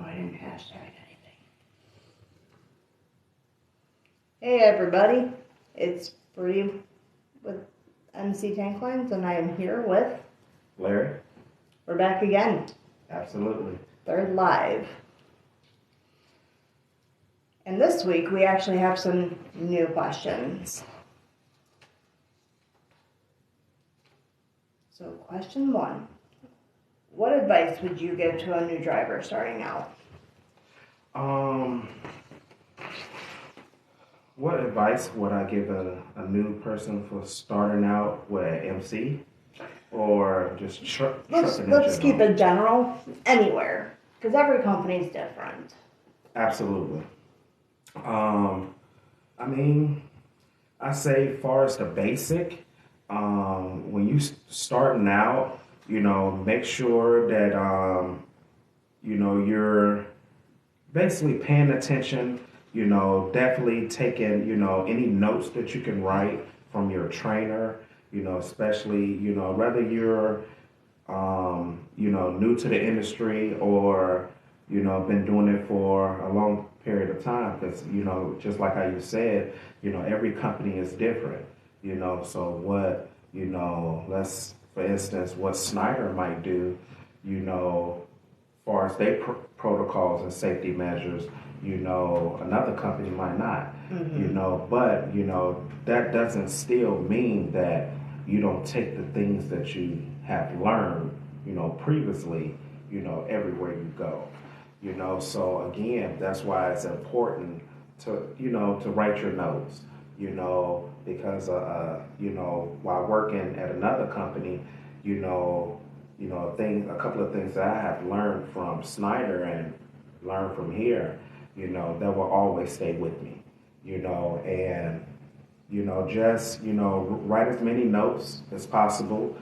Oh, I didn't hashtag anything. Hey everybody, it's Bree with MC Tank Lines, and I am here with Larry? We're back again. Absolutely. Third live. And this week we actually have some new questions. So question 1. What advice would you give to a new driver starting out? What advice would I give a new person for starting out with MC? Or just Let's keep it general, anywhere, because every company is different. Absolutely. I mean, I say far as the basic, when you starting out, make sure that, you're basically paying attention, definitely taking, any notes that you can write from your trainer, especially, whether you're, new to the industry or, been doing it for a long period of time. Because, just like how you said, every company is different, so what, let's, for instance, what Snyder might do, far as their protocols and safety measures, another company might not, but, that doesn't still mean that you don't take the things that you have learned, previously, everywhere you go, so again, that's why it's important to, to write your notes, because, while working at another company, a couple of things that I have learned from Snyder and learned from here, that will always stay with me, and, just, write as many notes as possible,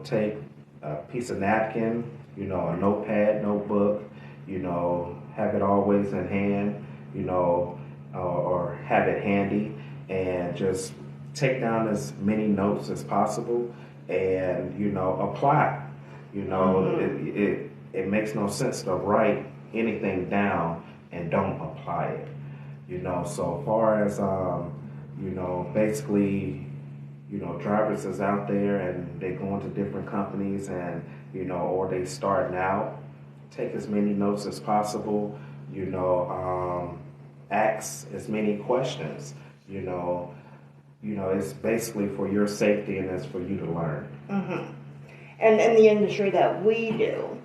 take a piece of napkin, a notepad, notebook, have it always in hand, or have it handy, and just take down as many notes as possible and, apply. It makes no sense to write anything down and don't apply it. So far as, basically, drivers is out there and they go into different companies and, or they starting out, take as many notes as possible, ask as many questions, it's basically for your safety and it's for you to learn. Mm-hmm. And in the industry that we do,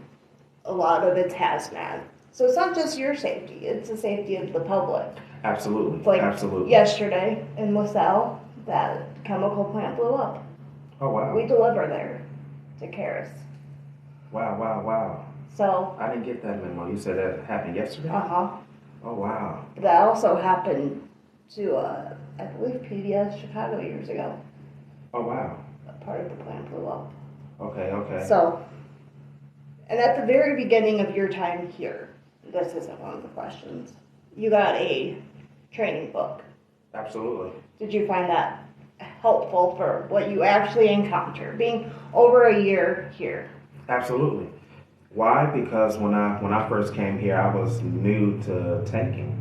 a lot of it's hazmat. So it's not just your safety, it's the safety of the public. Absolutely. Like Absolutely. Yesterday in LaSalle, that chemical plant blew up. Oh, wow. We deliver there to Karis. Wow. So I didn't get that memo. You said that happened yesterday? Uh-huh. Oh, wow. That also happened to, I believe, PBS Chicago years ago. Oh, wow. A part of the plant blew up. Okay. So, and at the very beginning of your time here, this isn't one of the questions, you got a training book. Absolutely. Did you find that helpful for what you actually encounter, being over a year here? Absolutely. Why? Because when I first came here, I was new to tanking,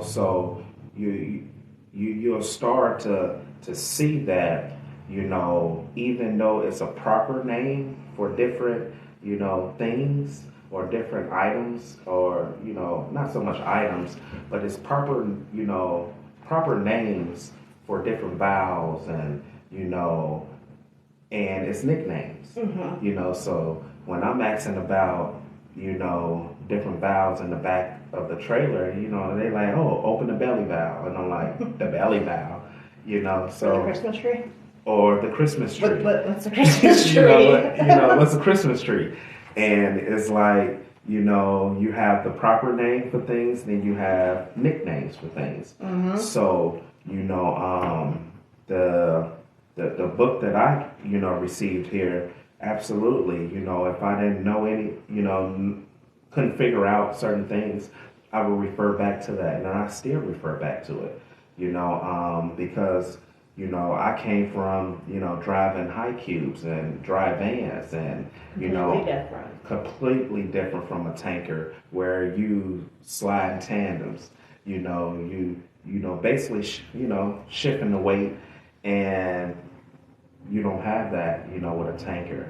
so you'll start to see that, even though it's a proper name for different, things or different items or, not so much items, but it's proper names for different valves and, and it's nicknames, so when I'm asking about, different valves in the back of the trailer, they like, oh, open the belly valve. And I'm like, the belly valve, so. For the Christmas tree? Or the Christmas tree. What's the Christmas tree? What's the Christmas tree? And it's like, you have the proper name for things, then you have nicknames for things. Mm-hmm. So, the book that I, received here, absolutely, if I didn't know any, couldn't figure out certain things, I would refer back to that. And I still refer back to it, because, You know, I came from, you know, driving high cubes and dry vans and, you Completely know, different. completely different from a tanker where you slide in tandems. You know, basically, you know, shifting the weight, and you don't have that, you know, with a tanker.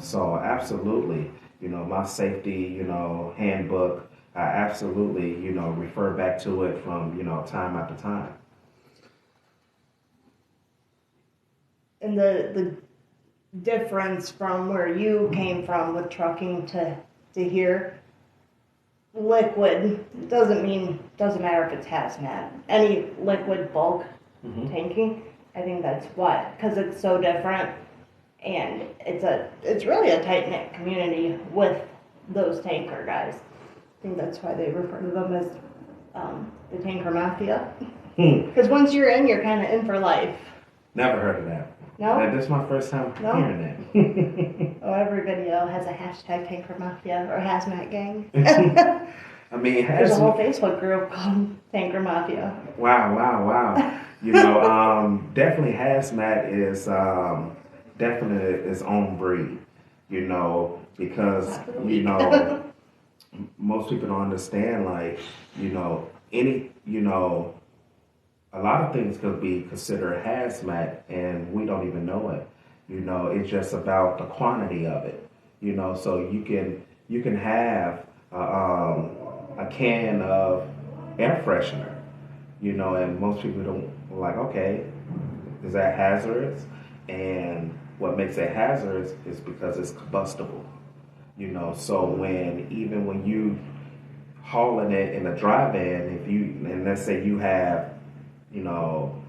So absolutely, you know, my safety, you know, handbook, I absolutely, you know, refer back to it from, you know, time after time. And the difference from where you came from with trucking to here, liquid doesn't matter if it's hazmat. Any liquid bulk Hmm. tanking, I think that's why, because it's so different, and it's really a tight knit community with those tanker guys. I think that's why they refer to them as the tanker mafia. Hmm. Because once you're in, you're kind of in for life. Never heard of that. No? This is my first time No? hearing Oh, every video has a hashtag tanker mafia or hazmat gang. that. I mean, There's a whole hazmat. Facebook group called Tanker Mafia. Wow, wow, wow. You know, definitely hazmat is definitely its own breed. You know, because Not for the you weak. know most people don't understand. Like, you know, a lot of things could be considered hazmat, and we don't even know it. You know, it's just about the quantity of it. You know, so you can have a can of air freshener. You know, and most people don't like. Okay, is that hazardous? And what makes it hazardous is because it's combustible. You know, so when you hauling it in a dry van, if you and let's say you have, you know,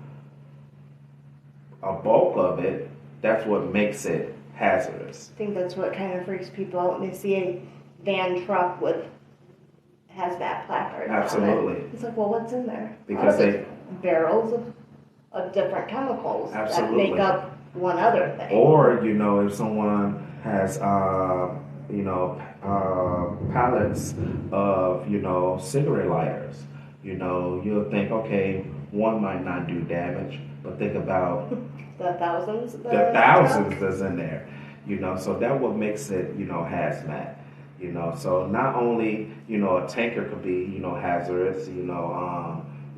a bulk of it, that's what makes it hazardous. I think that's what kind of freaks people out when they see a van truck with hazmat placards on Absolutely. it. It's like, well, what's in there? Because it's barrels of different chemicals Absolutely. that make up one other thing. Or, you know, if someone has, pallets of, you know, cigarette lighters, you know, you'll think, okay, one might not do damage, but think about the thousands. the thousands that's in there, you know, so that what makes it, you know, hazmat. You know, so not only, you know, a tanker could be, you know, hazardous, you know,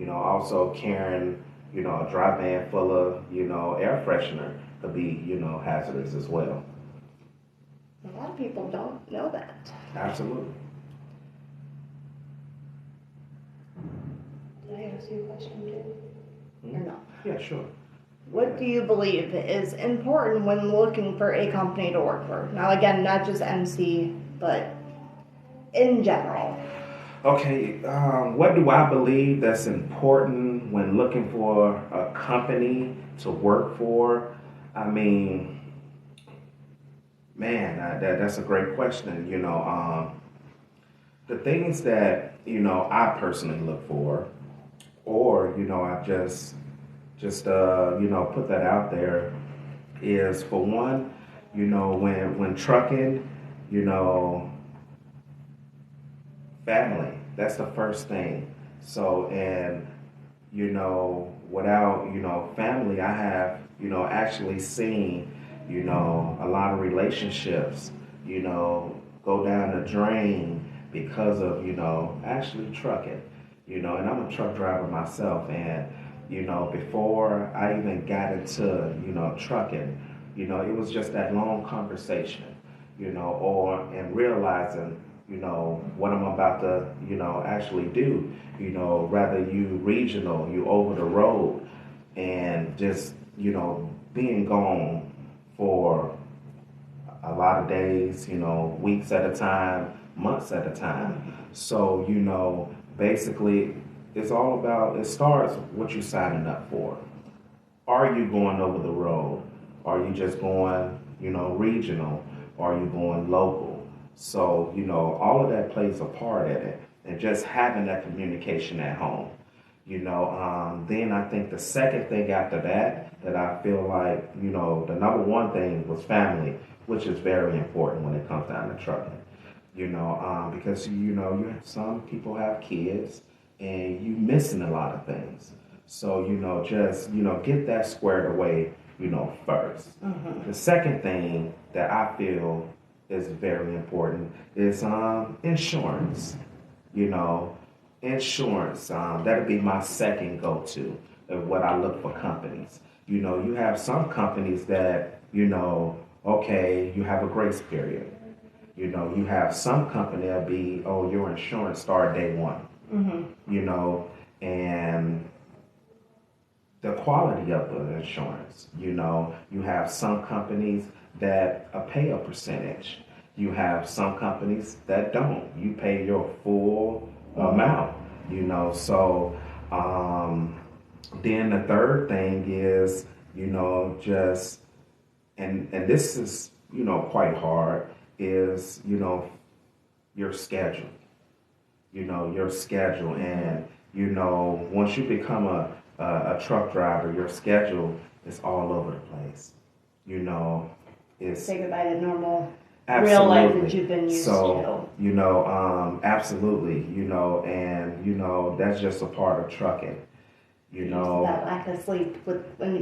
also carrying, you know, a dry van full of, you know, air freshener could be, you know, hazardous as well. A lot of people don't know that. Absolutely. Did I ask you a question too? Or no? Yeah, sure. What do you believe is important when looking for a company to work for? Now, again, not just MC, but in general. Okay, what do I believe that's important when looking for a company to work for? I mean, man, that's a great question. The things that, you know, I personally look for, or, you know, I you know, put that out there is, for one, you know, when trucking, you know, family. That's the first thing. So, and, you know, without, you know, family, I have, you know, actually seen, you know, a lot of relationships, you know, go down the drain because of, you know, actually trucking, you know, and I'm a truck driver myself. And, you know, before I even got into, you know, trucking, you know, it was just that long conversation, you know, and realizing, you know, what I'm about to, you know, actually do, you know, rather you regional, you over the road, and just, you know, being gone for a lot of days, you know, weeks at a time, months at a time. So, you know, basically, it's all about, it starts what you're signing up for. Are you going over the road? Are you just going, you know, regional? Are you going local? So, you know, all of that plays a part in it. And just having that communication at home. Then I think the second thing after that I feel like, you know, the number one thing was family, which is very important when it comes down to trucking. Because, you know, some people have kids and you missing a lot of things. So, just, get that squared away, first. Mm-hmm. The second thing that I feel is very important is insurance. You know, insurance. That'll be my second go-to of what I look for companies. You have some companies that, okay, you have a grace period. You have some company that be, oh, your insurance start day one. Mm-hmm. And the quality of the insurance. You have some companies that pay a percentage. You have some companies that don't. You pay your full amount. So then the third thing is, just and this is quite hard is your schedule. Your schedule, and once you become a truck driver, your schedule is all over the place. You know, it's Say goodbye to normal real life that you've been used so, to. absolutely, and that's just a part of trucking. That lack of sleep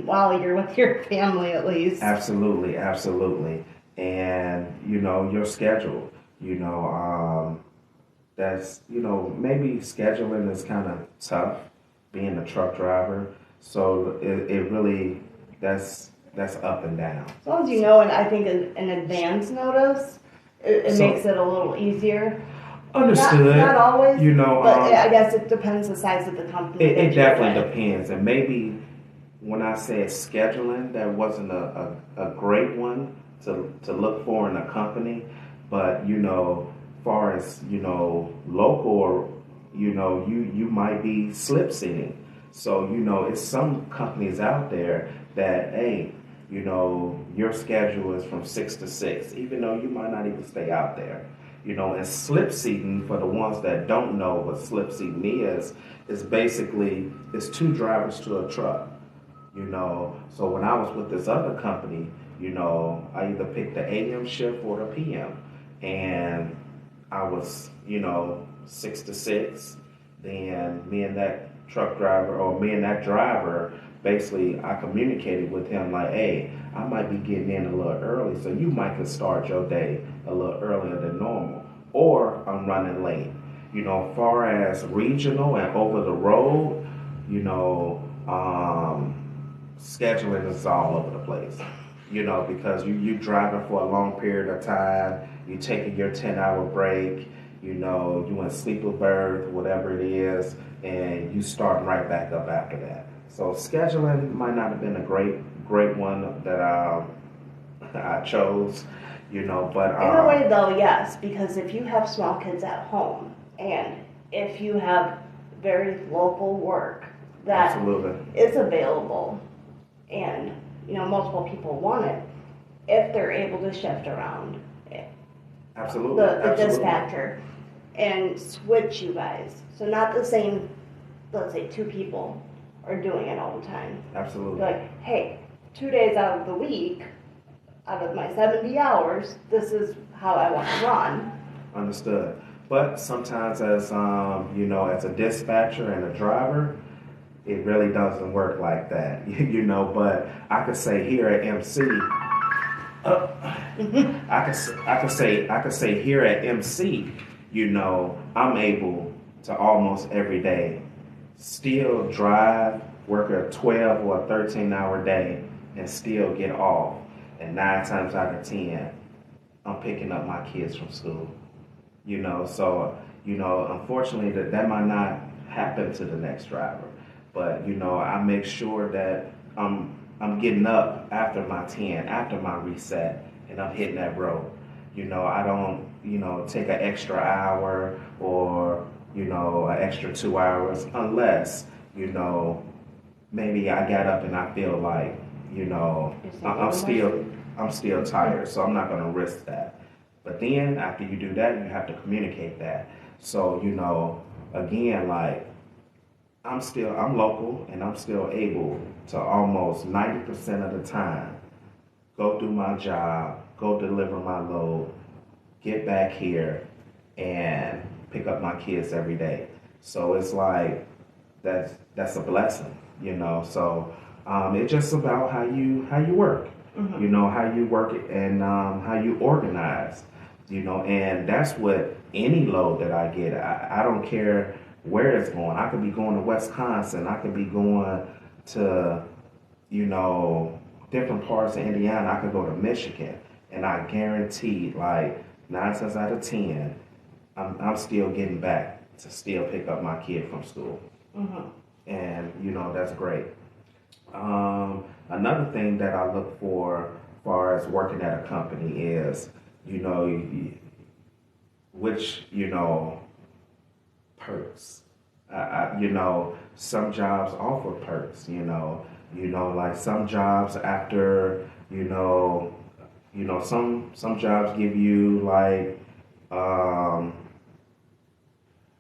while you're with your family, at least. Absolutely, absolutely. And, your schedule, that's, maybe scheduling is kind of tough being a truck driver. So it really, that's up and down. As long as you know, and I think an advance notice, it So- makes it a little easier. Understood. Not always, but I um, guess it depends the size of the company. it that you're definitely with. depends. And maybe when I said scheduling, that wasn't a great one to look for in a company. But, far as, local, or, you might be slip sitting. So, it's some companies out there that, hey, your schedule is from 6 to 6, even though you might not even stay out there. And slip seating, for the ones that don't know what slip seating is basically it's two drivers to a truck. So when I was with this other company, I either picked the AM shift or the PM, and I was 6 to 6. Then me and that driver, basically I communicated with him like, hey, I might be getting in a little early, so you might could start your day a little earlier than normal, or I'm running late. Far as regional and over the road, scheduling is all over the place. Because you driving for a long period of time, you taking your 10-hour break, you in sleeper berth, whatever it is, and you starting right back up after that. So scheduling might not have been a great one that I chose, but In a way, though, yes, because if you have small kids at home and if you have very local work that absolutely, is available and multiple people want it, if they're able to shift around absolutely, the absolutely. dispatcher and switch you guys, so not the same, let's say 2 people are doing it all the time. Absolutely. Like, hey, 2 days out of the week, out of my 70 hours, this is how I want to run. Understood. But sometimes as as a dispatcher and a driver, it really doesn't work like that. But I could say here at MC, I could say here at MC, I'm able to almost every day still drive, work a 12 or a 13-hour day, and still get off. And 9 times out of 10, I'm picking up my kids from school. So unfortunately, that might not happen to the next driver. But I make sure that I'm getting up after my 10, after my reset, and I'm hitting that road. I don't take an extra hour or an extra 2 hours unless maybe I got up and I feel like I'm still tired, so I'm not going to risk that. But then after you do that, you have to communicate that. So again, like I'm local and I'm still able to almost 90% of the time go do my job, go deliver my load, get back here, and pick up my kids every day. So it's like that's a blessing, you know. So it's just about how you work, Mm-hmm. you know, how you work it and how you organize, you know, and that's what any load that I get. I don't care where it's going. I could be going to Wisconsin. I could be going to, you know, different parts of Indiana. I could go to Michigan, and I guarantee, like 9 times out of 10, I'm still getting back to still pick up my kid from school, Mm-hmm. and you know that's great. Another thing that I look for, as far as working at a company, is you know which you know perks. You know, some jobs offer perks. You know, like some jobs after some jobs give you like um,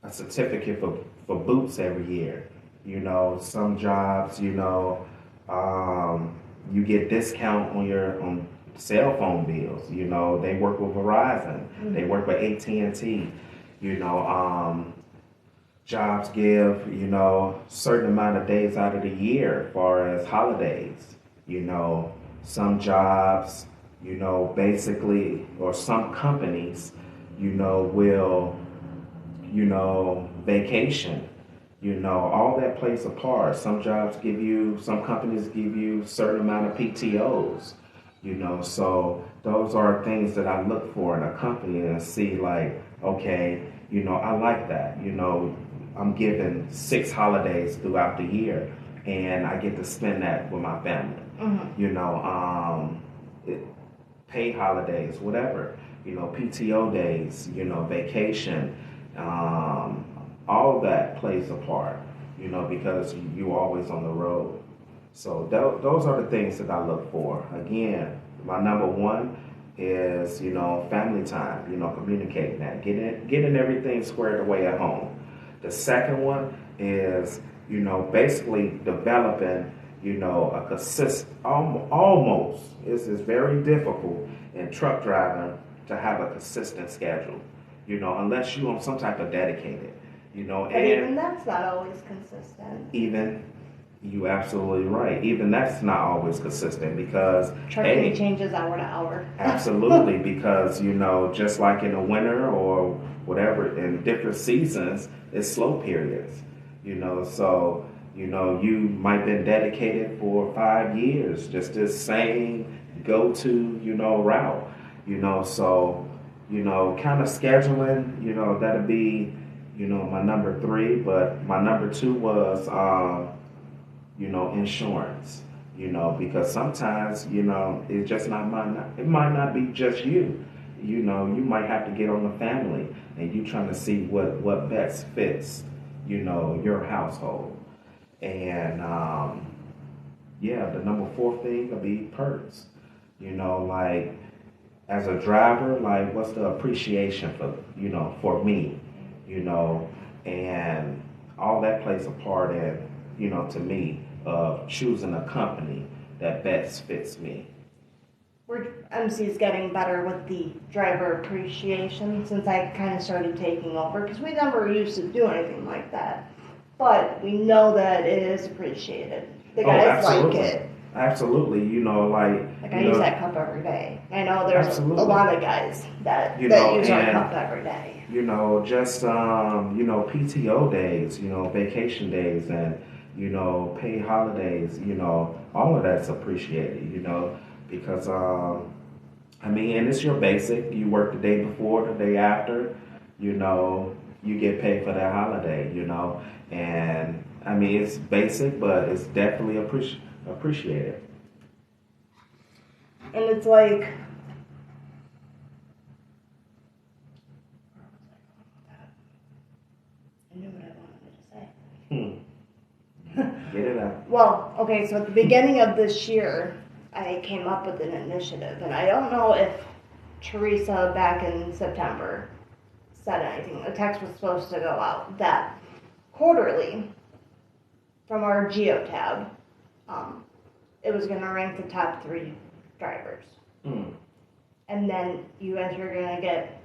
a certificate for boots every year. You know, some jobs, you get discount on your on cell phone bills. You know, they work with Verizon, they Mm-hmm. work with AT&T. You know, jobs give certain amount of days out of the year, as far as holidays. You know, some jobs, basically, or some companies, will vacation, all that plays a part. Some companies give you certain amount of PTOs, so those are things that I look for in a company and see like, okay, I like that, I'm given 6 holidays throughout the year and I get to spend that with my family, Mm-hmm. it, paid holidays, whatever, PTO days, vacation, all that plays a part, because you're always on the road. So those are the things that I look for. Again, my number one is, family time, communicating that, getting everything squared away at home. The second one is, basically developing, a almost, it's very difficult in truck driving to have a consistent schedule, unless you're on some type of dedicated, But even and that's not always consistent. even you absolutely right. Even that's not always consistent because Trucking hey, changes hour to hour. absolutely, because just like in the winter or whatever in different seasons, it's slow periods. So you might been dedicated for 5 years, just this same go to route. So kind of scheduling. That'll be my number three, but my number two was insurance, because sometimes, it's just it might not be just you. You might have to get on the family and you trying to see what best fits, your household. And yeah, the number four thing would be perks. Like as a driver, like what's the appreciation for me, you know, and all that plays a part in, to me, of choosing a company that best fits me. MC's getting better with the driver appreciation since I kind of started taking over because we never used to do anything like that. But we know that it is appreciated. The Oh, guys like absolutely. it. Absolutely. Like I use that cup every day. I know there's absolutely. a lot of guys that use our cup every day. Just PTO days, vacation days, and paid holidays, all of that's appreciated, because I mean, and it's your basic. You work the day before, the day after, you get paid for that holiday, and I mean it's basic, but it's definitely appreciated. And it's like I knew what I wanted to say. Get it out. Well, okay, so at the beginning of this year, I came up with an initiative, and I don't know if Teresa back in September said anything. A text was supposed to go out that quarterly from our Geotab, it was going to rank the top 3 drivers. Mm. And then you guys are going to get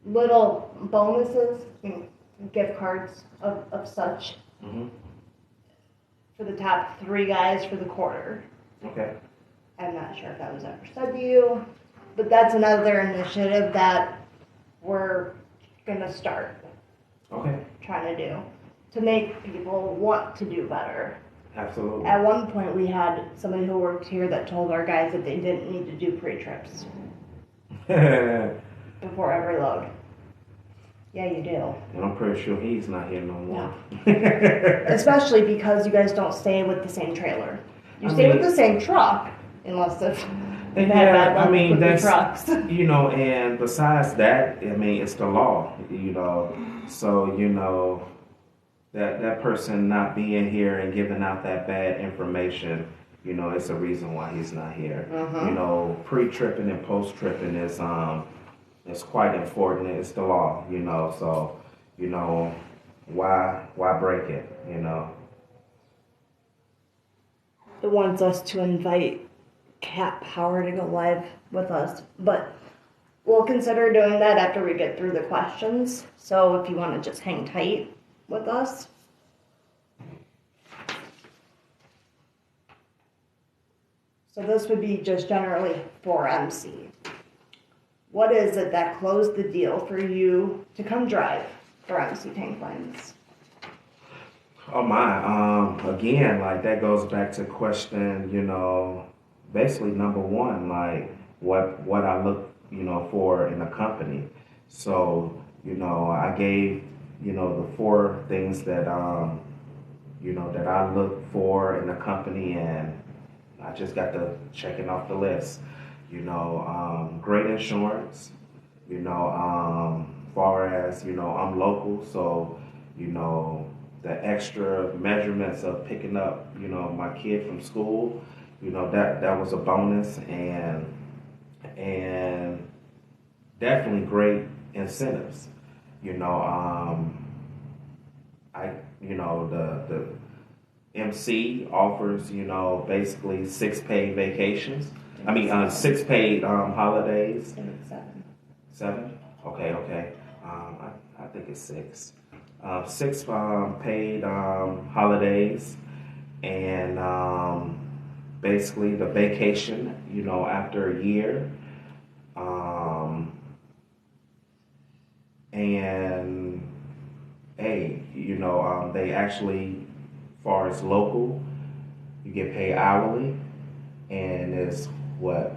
little bonuses, gift cards of such. Mm-hmm. for the top 3 guys for the quarter. Okay. I'm not sure if that was ever said to you, but that's another initiative that we're gonna start Okay. trying to do to make people want to do better. Absolutely. At one point, we had somebody who worked here that told our guys that they didn't need to do pre-trips before every load. Yeah, you do. And I'm pretty sure he's not here no more. Especially because you guys don't stay with the same trailer. You I stay mean- with the same truck, unless if you've had Yeah, bad luck I mean, with the that's, trucks. you know, and besides that, I mean, it's the law, you know. So, you know, that person not being here and giving out that bad information, you know, it's a reason why he's not here. You know, pre-tripping and post-tripping is quite important. It's the law, you know. So, you know, why break it, you know? It wants us to invite Cat Power to go live with us, but we'll consider doing that after we get through the questions. So if you want to just hang tight with us. So this would be just generally for MC. What is it that closed the deal for you to come drive for MC Tank Lines? Oh my, again, like that goes back to question, you know, basically number one, like what I look, you know, for in a company. So, you know, I gave, you know, the 4 things that, you know, that I look for in a company, and I just got to checking off the list. You know, great insurance, you know, far as, you know, I'm local, so, you know, the extra measurements of picking up, you know, my kid from school, you know, that was a bonus, and definitely great incentives. You know, you know, the MC offers, you know, basically 6 paid vacations. 6 paid holidays. 7? Okay. I think it's 6. 6 paid holidays, and basically the vacation, you know, after a year. And hey, you know, they actually, far as local, you get paid hourly, and it's what,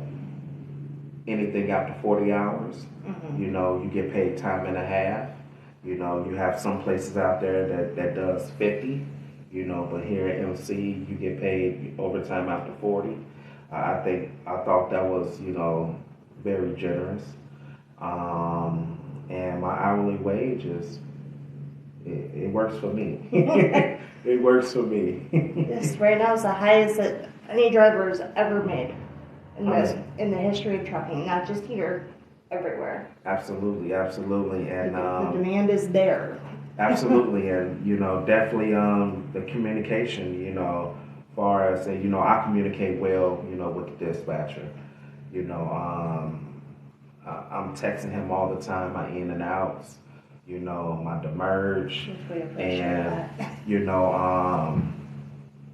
anything after 40 hours, you know, you get paid time and a half. You know, you have some places out there that does 50, you know, but here at MC, you get paid overtime after 40. I thought that was, you know, very generous. And my hourly wage it works for me. It works for me. This right now is the highest that any driver has ever made in the history of trucking, not just here, everywhere. Absolutely, and The demand is there. absolutely, and you know, definitely the communication. You know, far as you know, I communicate well. You know, with the dispatcher. You know, I'm texting him all the time, my in and outs. You know, my demerge, We appreciate and that. you know,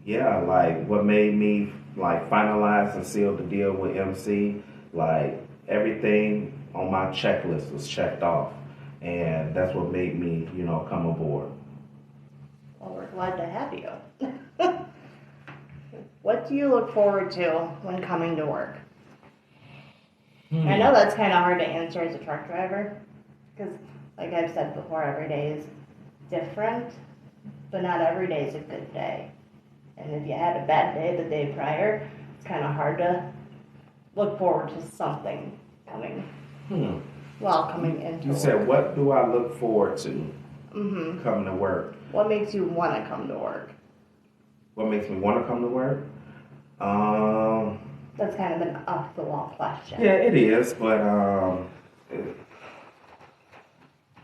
yeah, like what made me like finalize and seal the deal with MC, like everything on my checklist was checked off, and that's what made me, you know, come aboard. Well, we're glad to have you. What do you look forward to when coming to work? I know that's kind of hard to answer as a truck driver, because, like I've said before, every day is different, but not every day is a good day. And if you had a bad day the day prior, it's kind of hard to look forward to something coming into You work. said, what do I look forward to Mm-hmm. coming to work? What makes you want to come to work? What makes me want to come to work? That's kind of an off-the-wall question. Yeah, it is, but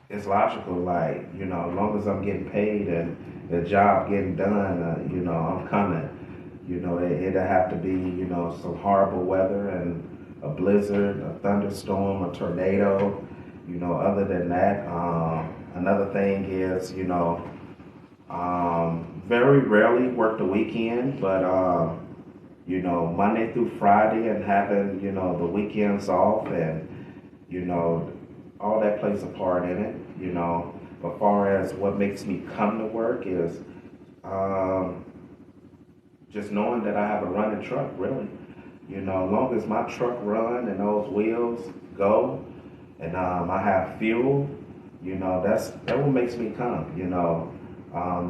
it's logical. Like, you know, as long as I'm getting paid and the job getting done, you know, I'm coming. You know, it'll have to be, you know, some horrible weather and a blizzard, a thunderstorm, a tornado. You know, other than that, another thing is, you know, Very rarely work the weekend, but Monday through Friday and having, the weekends off and, you know, all that plays a part in it. But far as what makes me come to work is um, just knowing that I have a running truck, really. As long as my truck run and those wheels go and I have fuel, that what makes me come,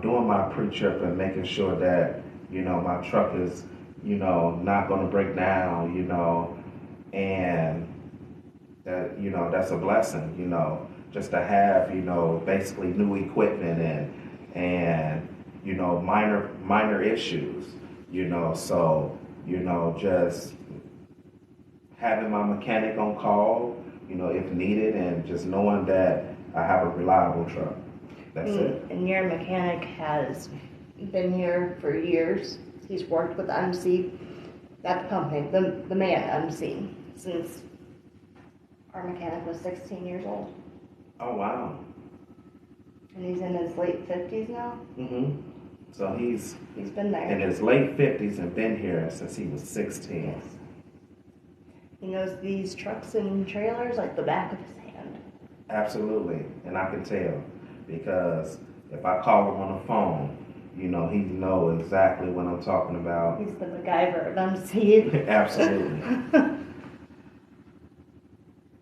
doing my pre-trip and making sure that, my truck is, not going to break down, and that, that's a blessing, just to have, basically new equipment and, minor issues, so, just having my mechanic on call, if needed, and just knowing that I have a reliable truck. That's it. And your mechanic has been here for years. He's worked with MC, not the company, the man MC, since our mechanic was 16 years old. Oh, wow. And he's in his late 50s now. Mm-hmm. So he's been there. in his late 50s and been here since he was 16. Yes. He knows these trucks and trailers like the back of his hand. Absolutely. And I can tell because if I call him on the phone, he knows exactly what I'm talking about. He's the MacGyver of MC. Absolutely.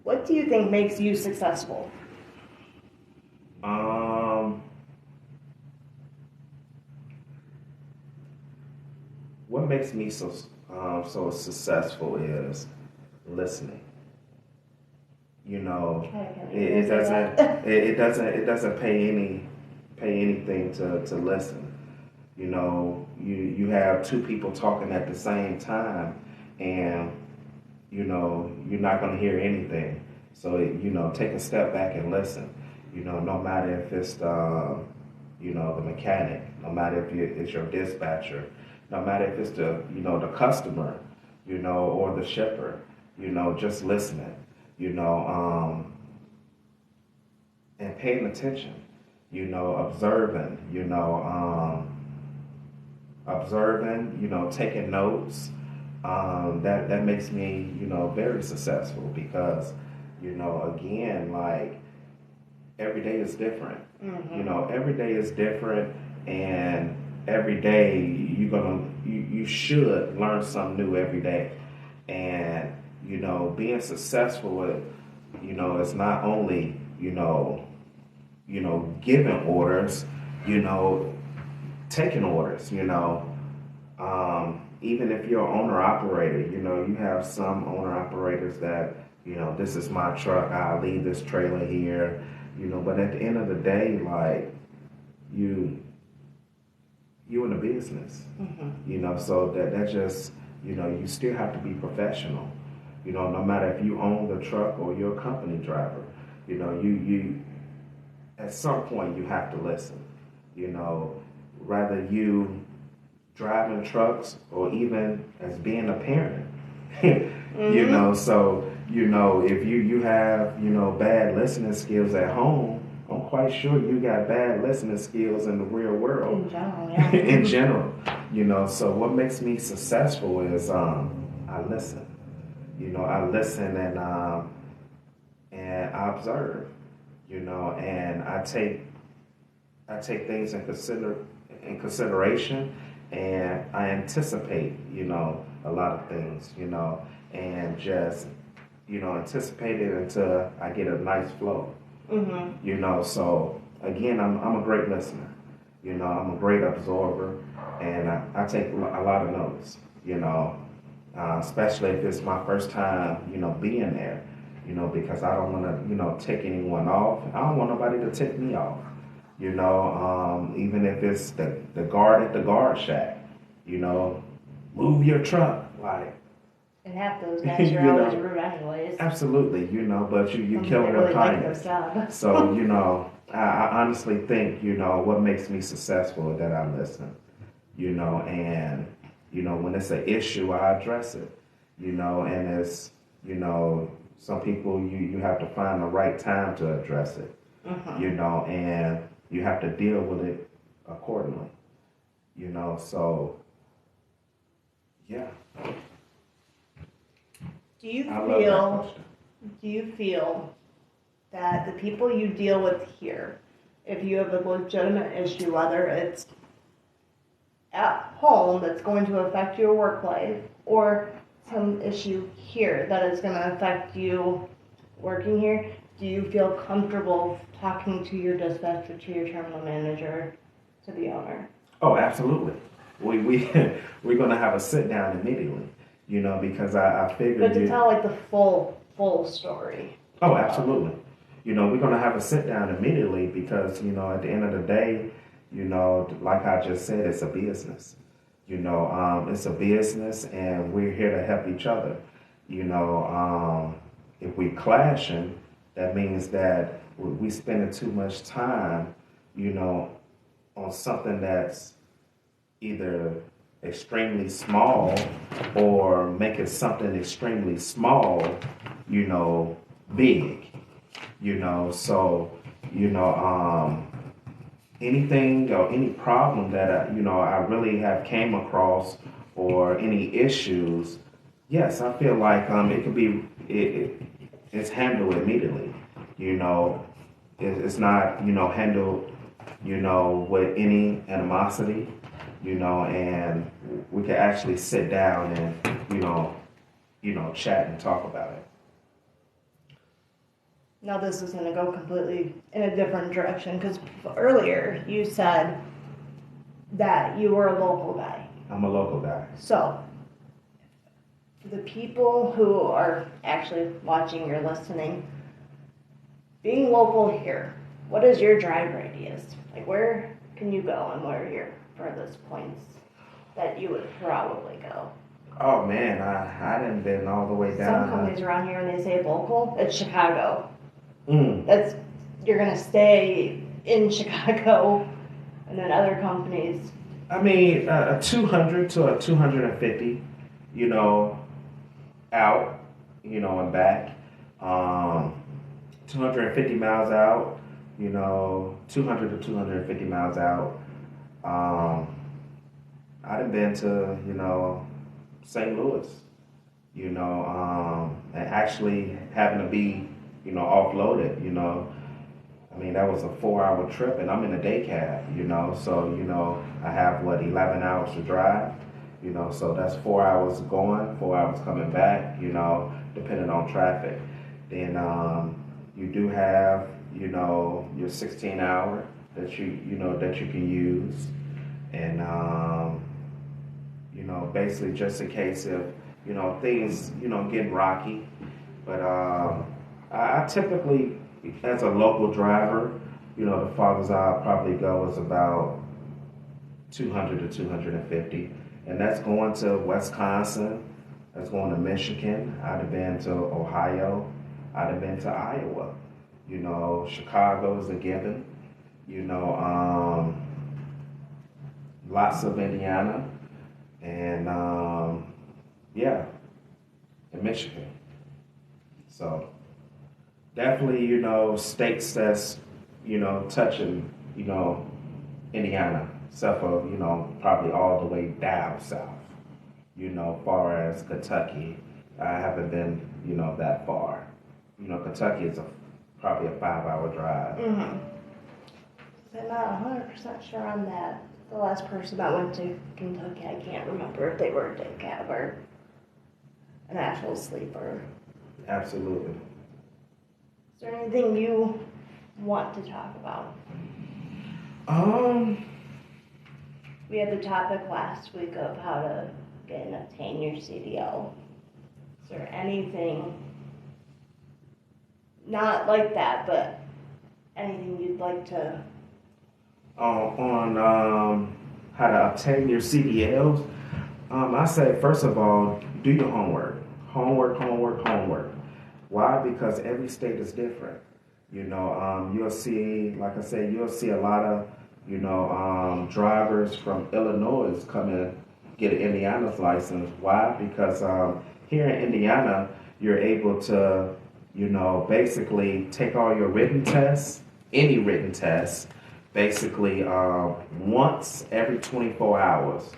What do you think makes you successful? What makes me so successful is listening. It doesn't pay anything to listen. You have two people talking at the same time, and you're not going to hear anything. So take a step back and listen. No matter if it's the mechanic, no matter if it's your dispatcher, no matter if it's the customer, or the shipper, just listening, and paying attention, observing, taking notes. That makes me, very successful because, again, like every day is different. Mm-hmm. Every day is different, and every day you should learn something new every day. And being successful with, it's not only giving orders, taking orders. Even if you're an owner operator, you have some owner operators that this is my truck, I'll leave this trailer here, but at the end of the day, like you in a business, so that just, you still have to be professional, no matter if you own the truck or you're a company driver, you at some point you have to listen, rather you driving trucks or even as being a parent, so, if you have, bad listening skills at home, I'm quite sure you got bad listening skills in the real world. In general, yeah. In general, so what makes me successful is I listen. I listen and I observe. And I take things in consideration, and I anticipate, a lot of things, and just, anticipate it until I get a nice flow. So again, I'm a great listener. I'm a great absorber, and I take a lot of notes. Especially if it's my first time, being there. Because I don't want to, take anyone off. I don't want nobody to take me off. Even if it's the guard at the guard shack. Move your truck, like. And half those guys are always rude anyways. Absolutely, but you kill them with kindness. So, I honestly think, what makes me successful is that I listen, and, when it's an issue, I address it, and it's, some people, you have to find the right time to address it, and you have to deal with it, accordingly. So yeah, Do you I love that feel question. do you feel that the people you deal with here, if you have a legitimate issue, whether it's at home that's going to affect your work life or some issue here that is going to affect you working here, do you feel comfortable talking to your dispatcher, to your terminal manager, to the owner? Oh, absolutely. We we're gonna have a sit down immediately. Because I figured But to you. tell like the full story. Oh, absolutely. We're going to have a sit down immediately because, at the end of the day, like I just said, it's a business. It's a business and we're here to help each other. If we clashing, that means that we spending too much time, on something that's either extremely small or making something extremely small, you know, big, so, anything or any problem that, I really have came across or any issues, yes, I feel like, it could be, it's handled immediately, it's not, handled, with any animosity, and we could actually sit down and, chat and talk about it. Now this is going to go completely in a different direction because earlier you said that you were a local guy. I'm a local guy. So, for the people who are actually watching or listening, being local here, what is your drive radius? Like, where can you go and what are your furthest points that you would probably go? Oh man, I didn't been all the way down. Some companies around here, when they say local, it's Chicago. Mm. That's you're gonna stay in Chicago, and then other companies. I mean, a 200 to a 250, out, and back. 250 miles out, 200 to 250 miles out. I've been to, St. Louis, and actually having to be, offloaded, I mean, that was a 4 hour trip and I'm in a day cab, so, I have 11 hours to drive, so that's 4 hours going, 4 hours coming back, depending on traffic. Then, you do have, your 16 hour that that you can use. And, basically just in case if, things, get rocky. But, I typically, as a local driver, the farthest I'll probably go is about 200 to 250. And that's going to Wisconsin, that's going to Michigan, I'd have been to Ohio, I'd have been to Iowa. Chicago is a given. Lots of Indiana. And, yeah, in Michigan. So definitely, states that's, touching, Indiana, except for, probably all the way down south, far as Kentucky. I haven't been, that far. Kentucky is probably a 5 hour drive. Mm-hmm. I'm not 100% sure on that. The last person that went to Kentucky, I can't remember if they were a day cab or an actual sleeper. Absolutely. Is there anything you want to talk about? We had the topic last week of how to get and obtain your CDL. Is there anything, not like that, but anything you'd like to? On how to obtain your CDLs, I say first of all, do your homework. Homework. Why? Because every state is different. You'll see, like I said, you'll see a lot of, drivers from Illinois come in, get an Indiana's license. Why? Because here in Indiana, you're able to, basically take all your written tests, any written tests, basically once every 24 hours,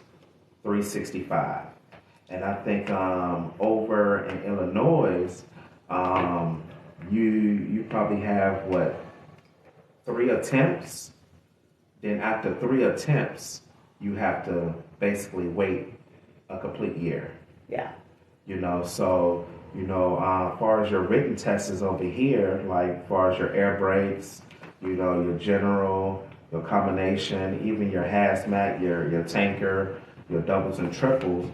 365. And I think over in Illinois, you probably have what, 3 attempts. Then after 3 attempts, you have to basically wait a complete year. Yeah. So as far as your written tests is over here, like far as your air brakes, your general, your combination, even your hazmat, your tanker, your doubles and triples,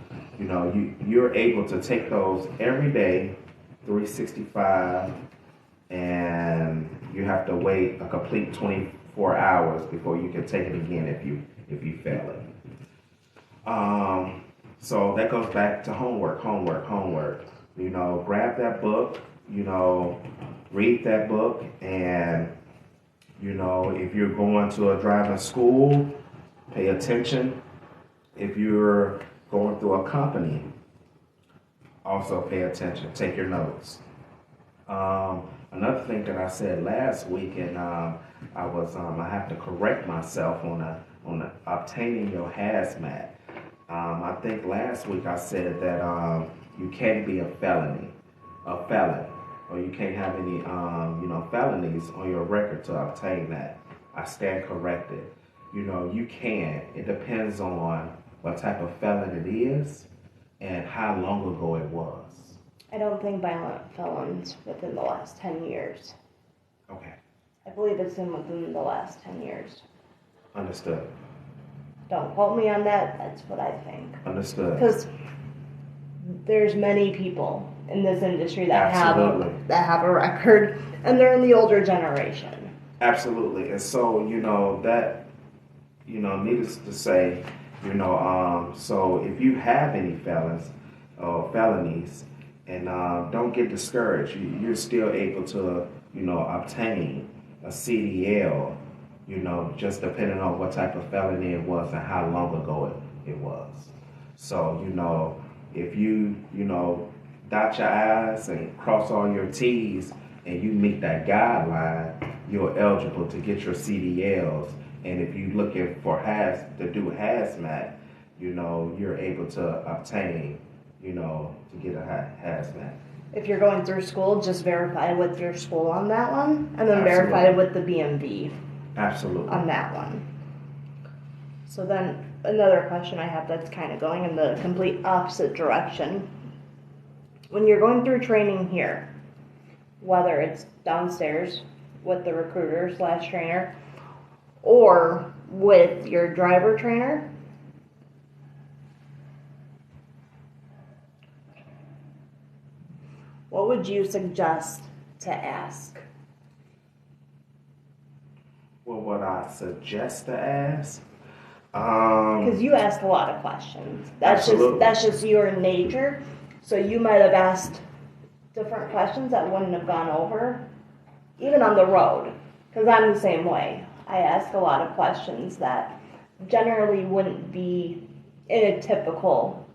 you're able to take those every day, 365, and you have to wait a complete 24 hours before you can take it again if you fail it. So that goes back to homework. Grab that book, read that book, and if you're going to a driving school, pay attention. If you're going through a company, also pay attention. Take your notes. Another thing that I said last week, and I have to correct myself on obtaining your hazmat. I think last week I said that you can't be a felon, or you can't have any felonies on your record to obtain that. I stand corrected. You can. It depends on what type of felon it is and how long ago it was. I don't think violent felons within the last 10 years. Okay. I believe it's within the last 10 years. Understood. Don't quote me on that. That's what I think. Understood. Because there's many people in this industry that Absolutely. have a record, and they're in the older generation. Absolutely. And so, that, needless to say, so if you have any felonies, and don't get discouraged. You're still able to, obtain a CDL, just depending on what type of felony it was and how long ago it was. So, if you, dot your I's and cross all your T's and you meet that guideline, you're eligible to get your CDLs. And if you're looking to do hazmat, you're able to obtain, to get a hazmat. If you're going through school, just verify with your school on that one, and then Absolutely. verify with the BMV. Absolutely. On that one. So then another question I have that's kind of going in the complete opposite direction. When you're going through training here, whether it's downstairs with the recruiter / trainer or with your driver trainer, what would you suggest to ask? What would I suggest to ask? Because you asked a lot of questions. Absolutely. That's just your nature. So you might have asked different questions that wouldn't have gone over, even on the road. Because I'm the same way. I ask a lot of questions that generally wouldn't be in a typical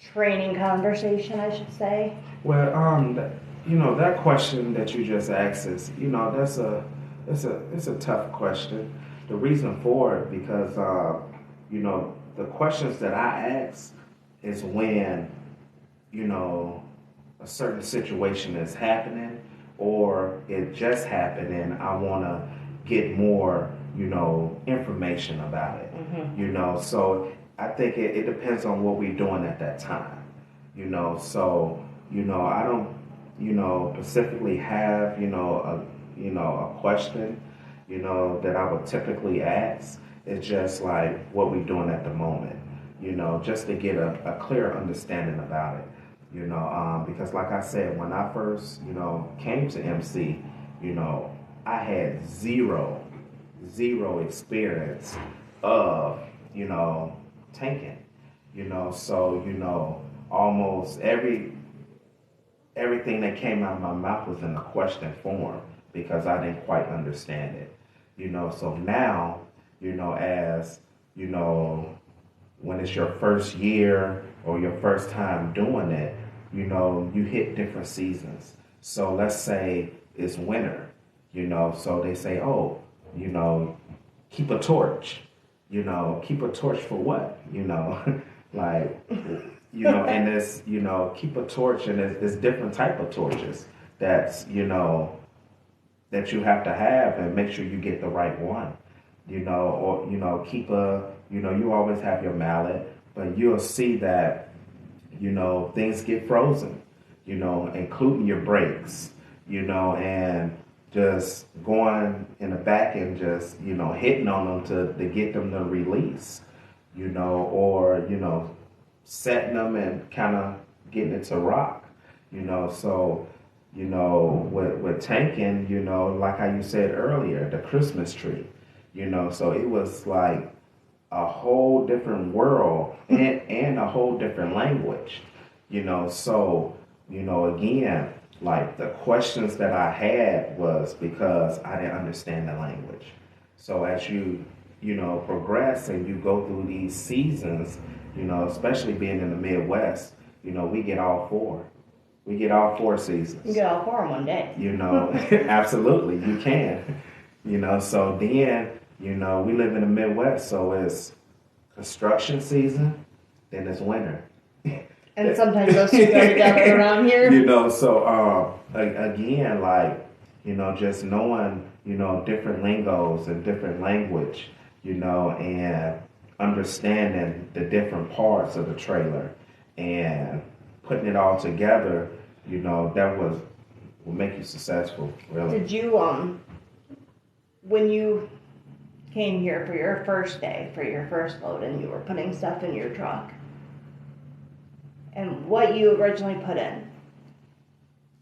training conversation, I should say. Well, that question that you just asked is, it's a tough question. The reason for it, because, the questions that I ask is when, a certain situation is happening or it just happened and I want to get more, information about it. Mm-hmm. So I think it depends on what we're doing at that time. So, I don't, specifically have, a question, that I would typically ask. It's just like what we're doing at the moment, just to get a clear understanding about it, because like I said, when I first, came to MC, I had zero experience of, tanking, so, almost everything that came out of my mouth was in a question form because I didn't quite understand it, so now, as, when it's your first year or your first time doing it, you hit different seasons. So let's say it's winter, so they say, oh, you know, keep a torch. You know, keep a torch for what? You know, like, and this, keep a torch, and there's different type of torches that's, that you have to have, and make sure you get the right one. Or, keep you always have your mallet, but you'll see that, things get frozen, including your brakes, and just going in the back and just, hitting on them to get them to release, or, setting them and kind of getting it to rock, so, with tanking, like how you said earlier, the Christmas tree, so it was like a whole different world and a whole different language, so, again, like the questions that I had was because I didn't understand the language. So as progress and you go through these seasons, especially being in the Midwest, we get all four. We get all four seasons. You get all four in one day. Absolutely, you can. So then, we live in the Midwest, so it's construction season, then it's winter. And sometimes those two go together around here. So again, like, just knowing, different lingos and different language, and understanding the different parts of the trailer and putting it all together, that will make you successful, really. Did you, when you came here for your first day, for your first load, and you were putting stuff in your truck, and what you originally put in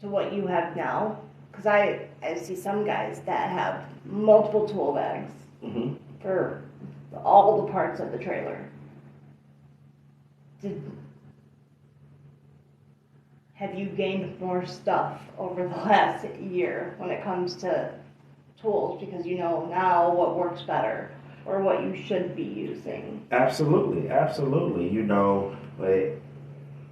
to what you have now, because I see some guys that have multiple tool bags for all the parts of the trailer. Have you gained more stuff over the last year when it comes to tools, because you know now what works better or what you should be using? Absolutely. But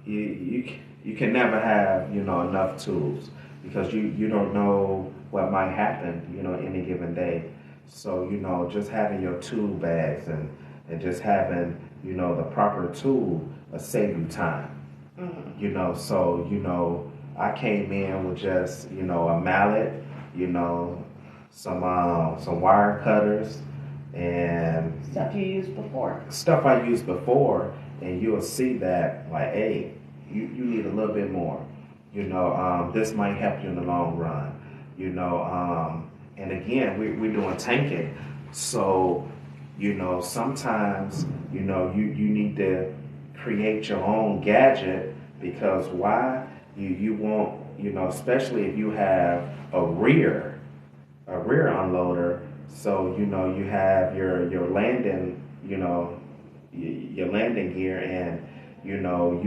you can never have enough tools, because you don't know what might happen any given day. So just having your tool bags and just having the proper tool will save you time. So I came in with just a mallet, some wire cutters, and Stuff you used before. Stuff I used before, and you'll see that, like, hey, you need a little bit more. This might help you in the long run. And again, we're doing tanking, so sometimes you need to create your own gadget, because why? You want, especially if you have a rear unloader, so you have your landing, your landing gear, and you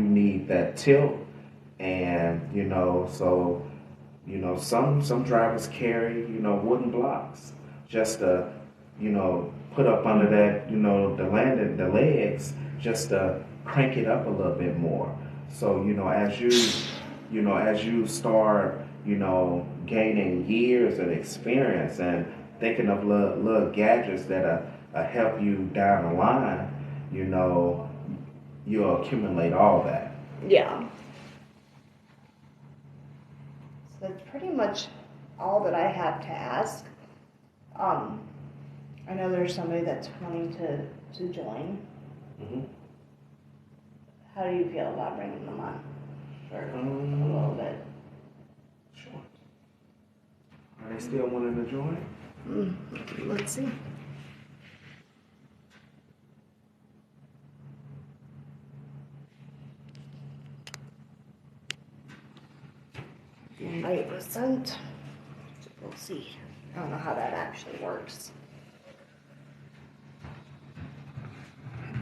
need that tilt, and so some drivers carry wooden blocks just to put up under that the legs, just to crank it up a little bit more. So as you start gaining years of experience and thinking of little gadgets that help you down the line, you'll accumulate all that. Yeah. So that's pretty much all that I have to ask. I know there's somebody that's wanting to join. Mm-hmm. How do you feel about bringing them on for a little bit? Sure. Are they still wanting to join? Let's see. The invite was sent. We'll see. I don't know how that actually works.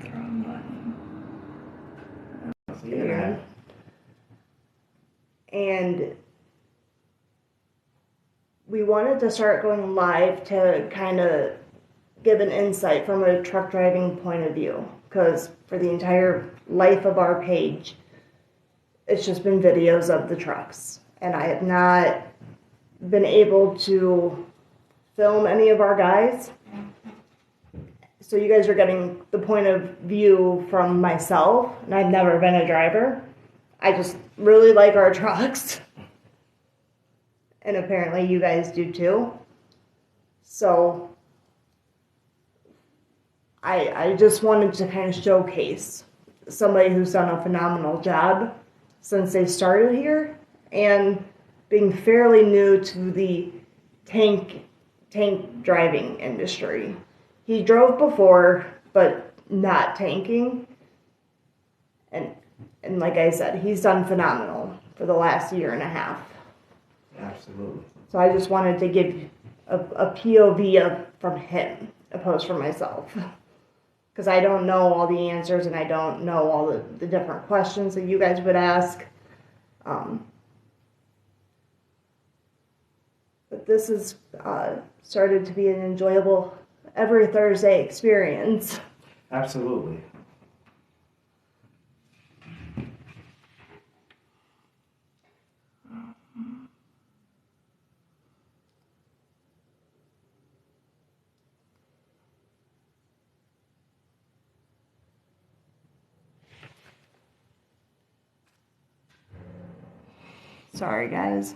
The wrong button. Yeah. And we wanted to start going live to kind of give an insight from a truck driving point of view, because for the entire life of our page, it's just been videos of the trucks, and I have not been able to film any of our guys. So you guys are getting the point of view from myself, and I've never been a driver. I just really like our trucks. And apparently you guys do too. So I just wanted to kind of showcase somebody who's done a phenomenal job since they started here and being fairly new to the tank driving industry. He drove before, but not tanking. And like I said, he's done phenomenal for the last year and a half. Absolutely. So I just wanted to give a POV from him, opposed from myself. Because I don't know all the answers and I don't know all the different questions that you guys would ask. But this has started to be an enjoyable every Thursday experience. Absolutely. Sorry, guys.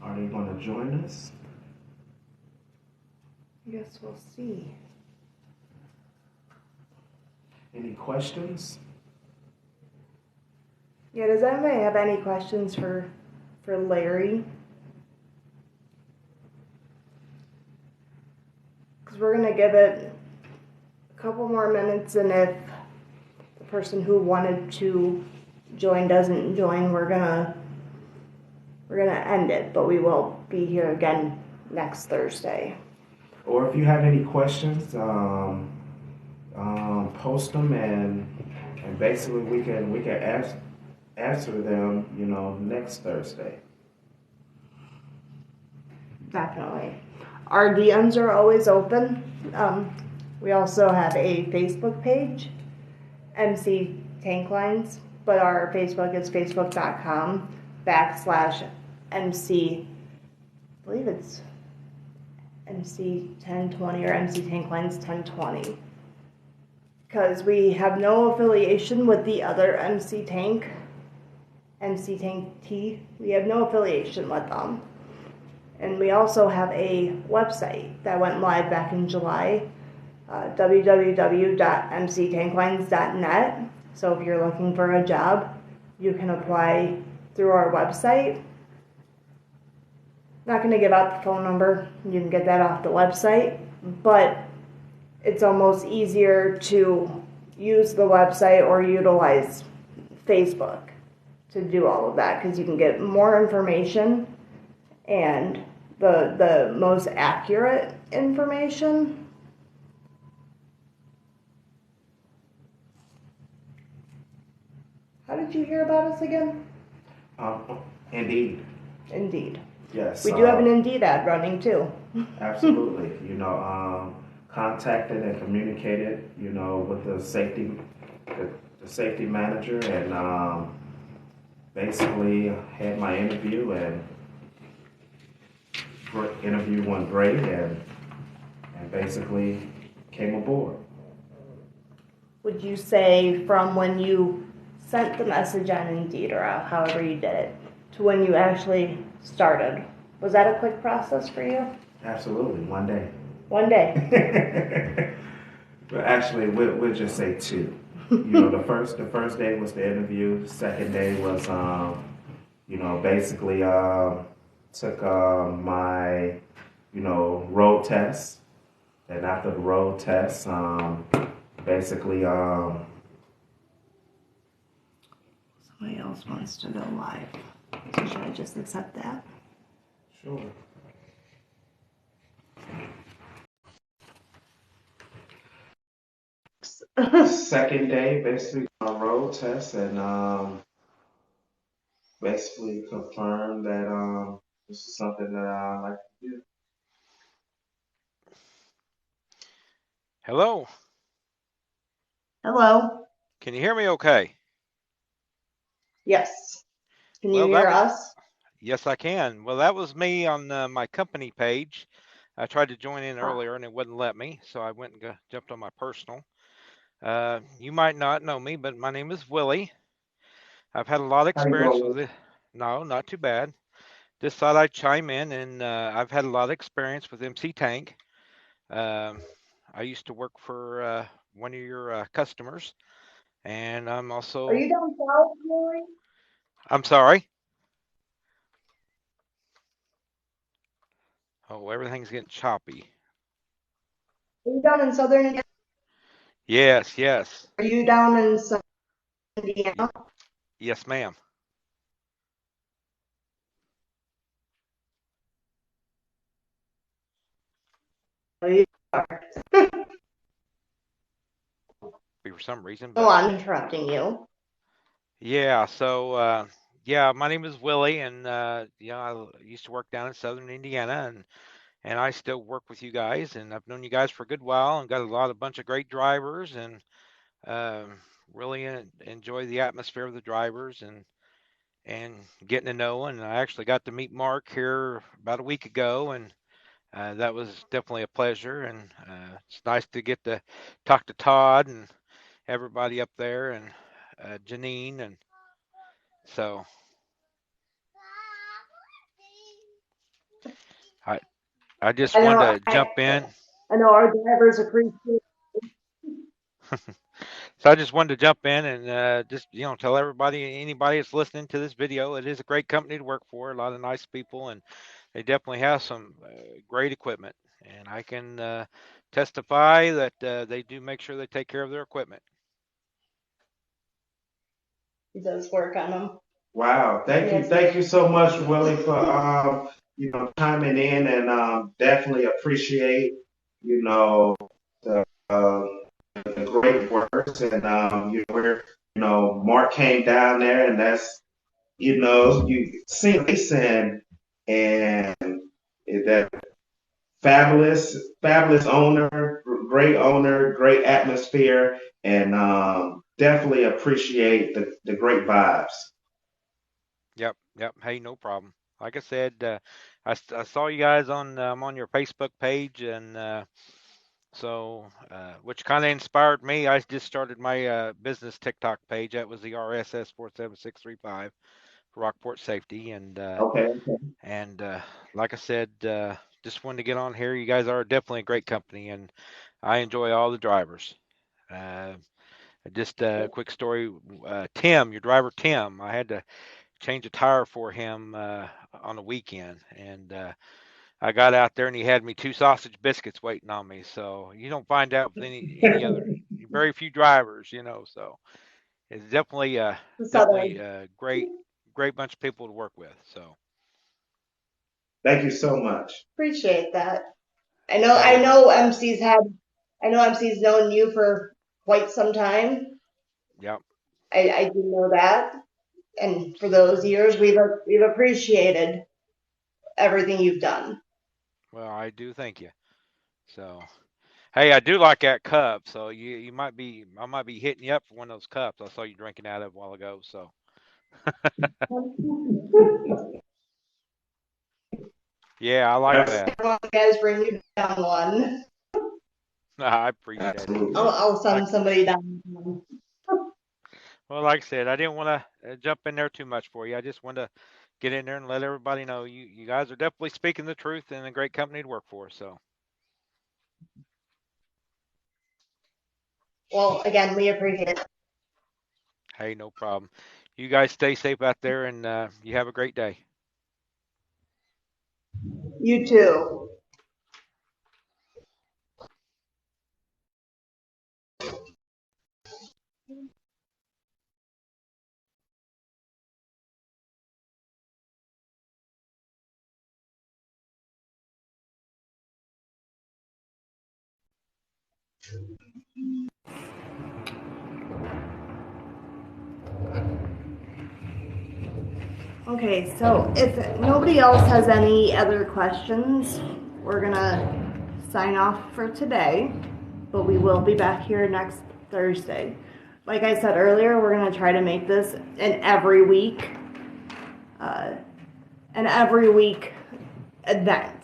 Are they going to join us? I guess we'll see. Any questions? Yeah, does anybody have any questions for Larry? Because we're going to give it a couple more minutes, and if the person who wanted to join doesn't join, we're gonna end it, but we will be here again next Thursday. Or if you have any questions, post them and basically we can answer them, next Thursday. Definitely. Our DMs are always open. We also have a Facebook page, MC Tank Lines, but our Facebook is facebook.com/MC, I believe it's MC 1020 or MC Tank Lines 1020. Because we have no affiliation with the other MC Tank T. We have no affiliation with them. And we also have a website that went live back in July, www.mctanklines.net. So if you're looking for a job, you can apply through our website. Not going to give out the phone number. You can get that off the website. But it's almost easier to use the website or utilize Facebook to do all of that, because you can get more information and the most accurate information. How did you hear about us again? Indeed. Indeed. Yes. We do have an Indeed ad running too. Absolutely. Contacted and communicated, with the safety manager, and basically had my interview, and interview went great, and basically came aboard. Would you say from when you sent the message on Indeed, or however you did it, to when you actually started, was that a quick process for you? Absolutely, one day. One day. But actually, we'll just say two. The first day was the interview. Second day was, basically took my, road test. And after the road test, basically, somebody else wants to go live. So should I just accept that? Sure. Second day, basically road test, and basically confirmed that this is something that I like to do. Hello. Hello? Can you hear me okay? Yes. Can you Well, hear us? yes, I can. Well, that was me on my company page. I tried to join in Ah, earlier and it wouldn't let me, so I went and jumped on my personal. You might not know me, but my name is Willie. I've had a lot of How you experience with doing? it. No, not too bad. Just thought I'd chime in, and I've had a lot of experience with MC Tank. Um, I used to work for one of your customers, and I'm are also, you down south, Lori? I'm sorry. Oh, everything's getting choppy. Are you down in southern Indiana? Yes, yes. Are you down in southern Y- Indiana? yes, ma'am. Oh, you are. For some reason, Go but on, interrupting you. yeah. So, yeah, my name is Willie, and I used to work down in Southern Indiana, and I still work with you guys, and I've known you guys for a good while, and got a bunch of great drivers, and um, really enjoy the atmosphere of the drivers, and getting to know. And I actually got to meet Mark here about a week ago, and that was definitely a pleasure. And it's nice to get to talk to Todd and everybody up there, and Janine, and so I I just I know, wanted to jump in. I know our drivers appreciate. So I just wanted to jump in and just tell anybody that's listening to this video, it is a great company to work for. A lot of nice people, and they definitely have some great equipment. And I can testify that they do make sure they take care of their equipment. He does work on them. Wow, Yes. thank you so much, Willie, for chiming in and definitely appreciate you know the, the great words and where Mark came down there and that's you see and that fabulous owner, great atmosphere, and definitely appreciate the great vibes. Yep, yep. Hey, no problem. Like I said, I saw you guys on your Facebook page, and so which kind of inspired me. I just started my business TikTok page. That was the RSS 47635 for Rockport Safety, Okay. and like I said, just wanted to get on here. You guys are definitely a great company, and I enjoy all the drivers. Uh, just a quick story. Tim, your driver Tim, I had to change a tire for him on the weekend, and I got out there and he had me two sausage biscuits waiting on me. So you don't find out with any other, very few drivers, So it's definitely Southern. a great bunch of people to work with. So Thank you so much. Appreciate that. hey, I know MC's known you for quite some time. yep. I do know that. And for those years, we've appreciated everything you've done. Well, I do thank you. So hey, I do like that cup. So I might be hitting you up for one of those cups I saw you drinking out of a while ago. So yeah, I like that. You guys bring me down one. I appreciate it. Absolutely. I'll Like send somebody down one. Well, like I said, I didn't want to jump in there too much for you. I just wanted to get in there and let everybody know you guys are definitely speaking the truth and a great company to work for. So, Well, again, we appreciate it. hey, no problem. You guys stay safe out there and you have a great day. You too. Okay, so if nobody else has any other questions, we're gonna sign off for today. but we will be back here next Thursday. Like I said earlier, we're going to try to make this an every week event.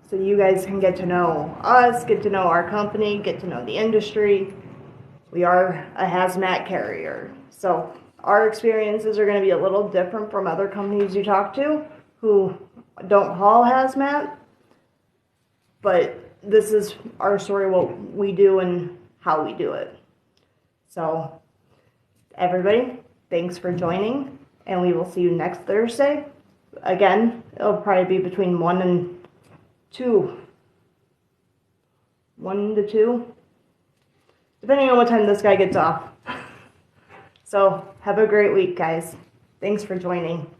So you guys can get to know us, get to know our company, get to know the industry. We are a hazmat carrier. So our experiences are going to be a little different from other companies you talk to who don't haul hazmat. But this is our story, what we do and how we do it. So everybody, thanks for joining, and we will see you next Thursday. Again, it'll probably be between 1 and 2. 1 to 2. Depending on what time this guy gets off. So, have a great week, guys. Thanks for joining.